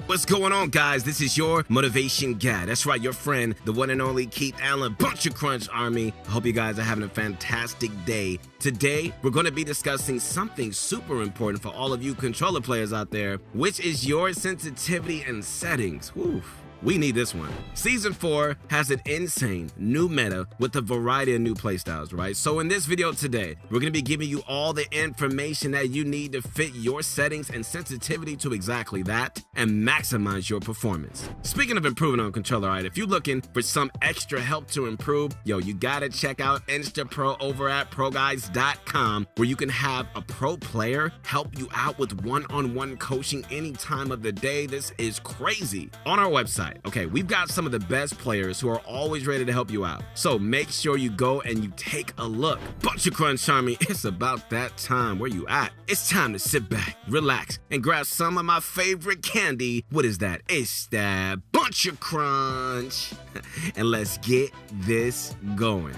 What's going on, guys? This is your motivation guy. That's right, your friend, the one and only Keith Allen, Bunch of Crunch Army. I hope you guys are having a fantastic day. Today, we're going to be discussing something super important for all of you controller players out there, which is your sensitivity and settings. Oof. We need this one. Season 4 has an insane new meta with a variety of new playstyles, right? So in this video today, we're gonna be giving you all the information that you need to fit your settings and sensitivity to exactly that and maximize your performance. Speaking of improving on controller, right, if you're looking for some extra help to improve, you gotta check out InstaPro over at ProGuides.com, where you can have a pro player help you out with one-on-one coaching any time of the day. This is crazy. On our website, okay, we've got some of the best players who are always ready to help you out. So make sure you go and you take a look. Bunch of Crunch Army, it's about that time. Where you at? It's time to sit back, relax, and grab some of my favorite candy. What is that? It's that Bunch of Crunch. And let's get this going.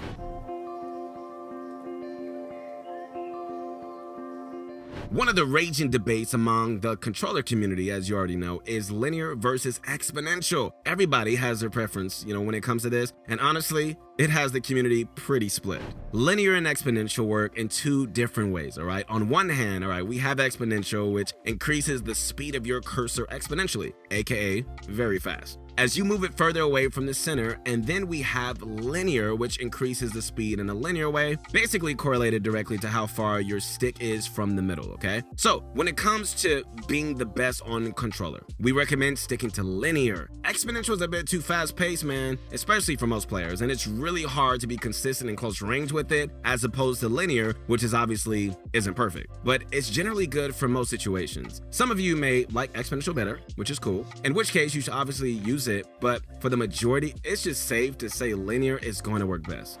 One of the raging debates among the controller community, as you already know, is linear versus exponential. Everybody has their preference, when it comes to this, and honestly, it has the community pretty split. Linear and exponential work in two different ways, all right? On one hand, all right, we have exponential, which increases the speed of your cursor exponentially, aka very fast, as you move it further away from the center. And then we have linear, which increases the speed in a linear way, basically correlated directly to how far your stick is from the middle, okay? So when it comes to being the best on controller, we recommend sticking to linear. Exponential is a bit too fast-paced, man, especially for most players, and it's really hard to be consistent in close range with it, as opposed to linear, which is obviously isn't perfect, but it's generally good for most situations. Some of you may like exponential better, which is cool, in which case you should obviously use it, but for the majority, it's just safe to say linear is going to work best.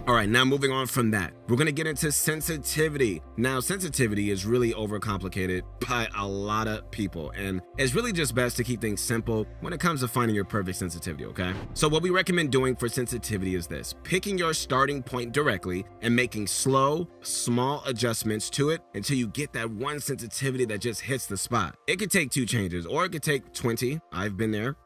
All right, now moving on from that, we're gonna get into sensitivity. Now, sensitivity is really overcomplicated by a lot of people, and it's really just best to keep things simple when it comes to finding your perfect sensitivity, okay? So what we recommend doing for sensitivity is this: picking your starting point directly and making slow, small adjustments to it until you get that one sensitivity that just hits the spot. It could take 2 changes, or it could take 20. I've been there.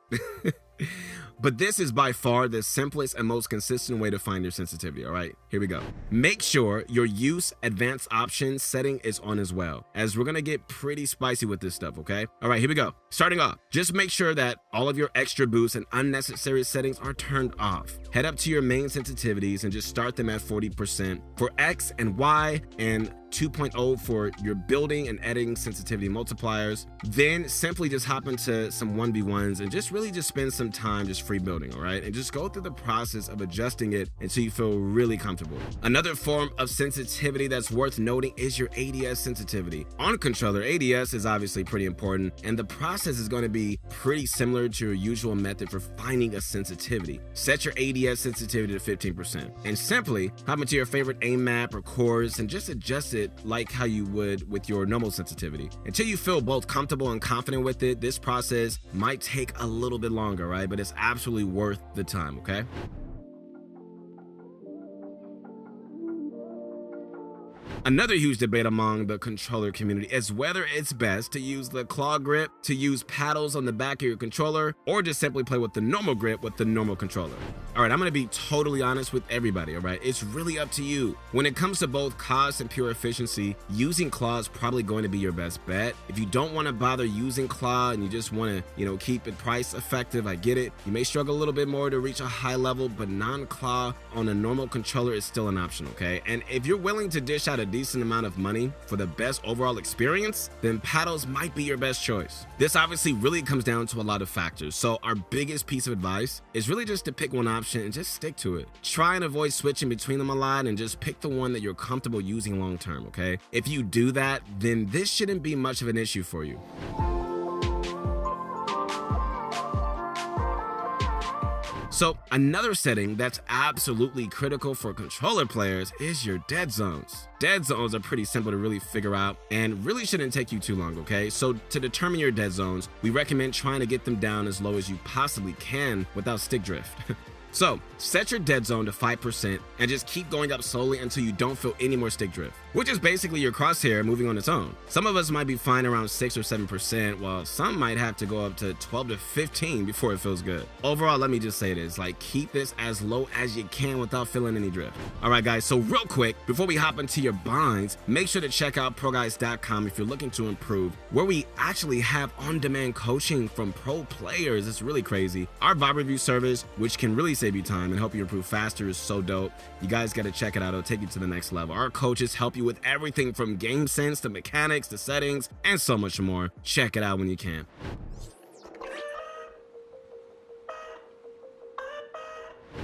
But this is by far the simplest and most consistent way to find your sensitivity, all right? Here we go. Make sure your use advanced options setting is on as well, as we're gonna get pretty spicy with this stuff, okay? All right, here we go. Starting off, just make sure that all of your extra boosts and unnecessary settings are turned off. Head up to your main sensitivities and just start them at 40% for X and Y, and 2.0 for your building and editing sensitivity multipliers. Then simply just hop into some 1v1s and just spend some time just free building, all right? And just go through the process of adjusting it until you feel really comfortable. Another form of sensitivity that's worth noting is your ADS sensitivity. On controller, ADS is obviously pretty important, and the process is going to be pretty similar to your usual method for finding a sensitivity. Set your ADS sensitivity to 15% and simply hop into your favorite aim map or cores and just adjust it like how you would with your normal sensitivity. Until you feel both comfortable and confident with it, this process might take a little bit longer, right? But it's absolutely worth the time, okay? Another huge debate among the controller community is whether it's best to use the claw grip, to use paddles on the back of your controller, or just simply play with the normal grip with the normal controller. All right, I'm gonna be totally honest with everybody, all right? It's really up to you. When it comes to both cost and pure efficiency, using claw is probably going to be your best bet. If you don't wanna bother using claw and you just wanna, keep it price effective, I get it. You may struggle a little bit more to reach a high level, but non-claw on a normal controller is still an option, okay? And if you're willing to dish out a decent amount of money for the best overall experience, then paddles might be your best choice. This obviously really comes down to a lot of factors, so our biggest piece of advice is really just to pick one option and just stick to it. Try and avoid switching between them a lot and just pick the one that you're comfortable using long term, okay? If you do that, then this shouldn't be much of an issue for you. So another setting that's absolutely critical for controller players is your dead zones. Dead zones are pretty simple to really figure out and really shouldn't take you too long, okay? So to determine your dead zones, we recommend trying to get them down as low as you possibly can without stick drift. So set your dead zone to 5% and just keep going up slowly until you don't feel any more stick drift, which is basically your crosshair moving on its own. Some of us might be fine around 6 or 7%, while some might have to go up to 12 to 15 before it feels good. Overall, let me just say this, like, keep this as low as you can without feeling any drift. All right, guys, so real quick, before we hop into your binds, make sure to check out ProGuides.com if you're looking to improve, where we actually have on-demand coaching from pro players. It's really crazy. Our vibe review service, which can really save you time and help you improve faster, is so dope. You guys got to check it out. It'll take you to the next level. Our coaches help you with everything from game sense to mechanics to settings and so much more. Check it out when you can.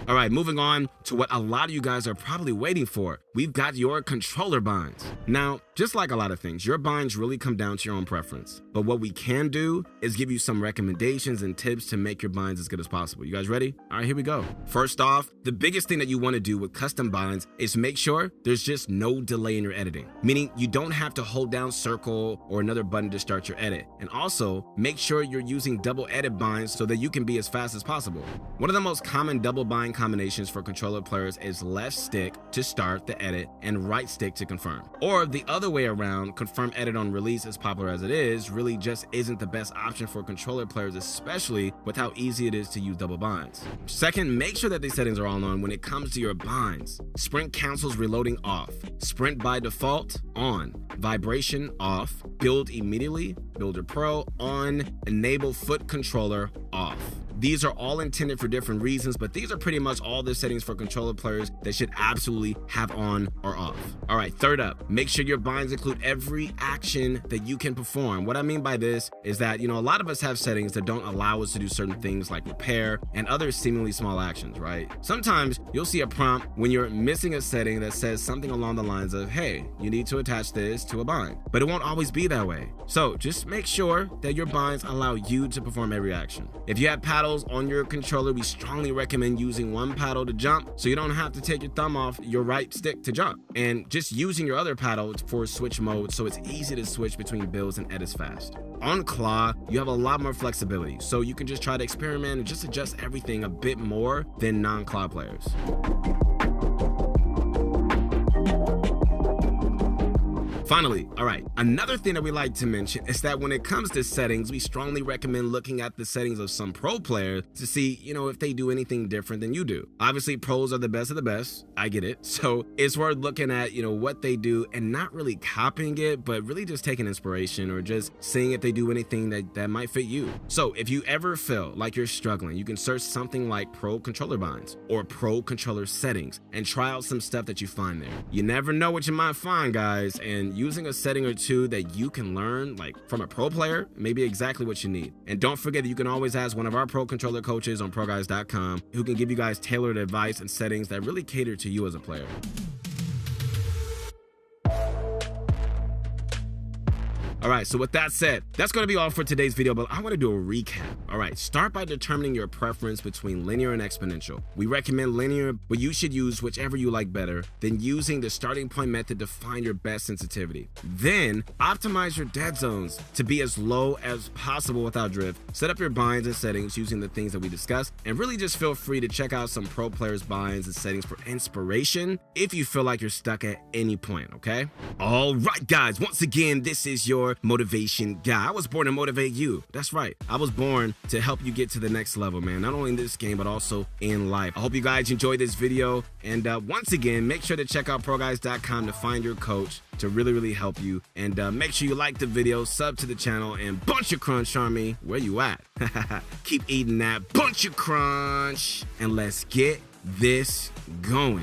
All right, moving on to what a lot of you guys are probably waiting for. We've got your controller binds. Now, just like a lot of things, your binds really come down to your own preference. But what we can do is give you some recommendations and tips to make your binds as good as possible. You guys ready? All right, here we go. First off, the biggest thing that you want to do with custom binds is make sure there's just no delay in your editing, meaning you don't have to hold down circle or another button to start your edit. And also, make sure you're using double edit binds so that you can be as fast as possible. One of the most common double bind combinations for controller players is left stick to start the edit and right stick to confirm. Or the other way around, confirm edit on release, as popular as it is, really just isn't the best option for controller players, especially with how easy it is to use double binds. Second, make sure that these settings are all on when it comes to your binds. Sprint cancels reloading off. Sprint by default on. Vibration off. Build immediately. Builder Pro on. Enable foot controller off. These are all intended for different reasons, but these are pretty much all the settings for controller players that should absolutely have on or off. All right, third up, make sure your binds include every action that you can perform. What I mean by this is that, a lot of us have settings that don't allow us to do certain things like repair and other seemingly small actions, right? Sometimes you'll see a prompt when you're missing a setting that says something along the lines of, hey, you need to attach this to a bind, but it won't always be that way. So just make sure that your binds allow you to perform every action. If you have paddles on your controller, we strongly recommend using one paddle to jump so you don't have to take your thumb off your right stick to jump, and just using your other paddle for switch mode so it's easy to switch between builds and edits fast. On claw, you have a lot more flexibility, so you can just try to experiment and just adjust everything a bit more than non-claw players. Finally, all right, another thing that we like to mention is that when it comes to settings, we strongly recommend looking at the settings of some pro players to see, if they do anything different than you do. Obviously, pros are the best of the best. I get it. So it's worth looking at, what they do and not really copying it, but really just taking inspiration or just seeing if they do anything that might fit you. So if you ever feel like you're struggling, you can search something like pro controller binds or pro controller settings and try out some stuff that you find there. You never know what you might find, guys, and using a setting or two that you can learn like from a pro player may be exactly what you need. And don't forget that you can always ask one of our pro controller coaches on ProGuides.com who can give you guys tailored advice and settings that really cater to you as a player. All right, so with that said, that's going to be all for today's video, but I want to do a recap. All right, start by determining your preference between linear and exponential. We recommend linear, but you should use whichever you like better, then using the starting point method to find your best sensitivity. Then optimize your dead zones to be as low as possible without drift. Set up your binds and settings using the things that we discussed, and really just feel free to check out some pro players' binds and settings for inspiration if you feel like you're stuck at any point, okay? All right, guys, once again, this is your motivation guy. I was born to motivate you. That's right. I was born to help you get to the next level, man. Not only in this game, but also in life. I hope you guys enjoyed this video. And once again, make sure to check out ProGuides.com to find your coach to really help you. And make sure you like the video, sub to the channel, and bunch of crunch on me. Where you at? Keep eating that bunch of crunch, and let's get this going.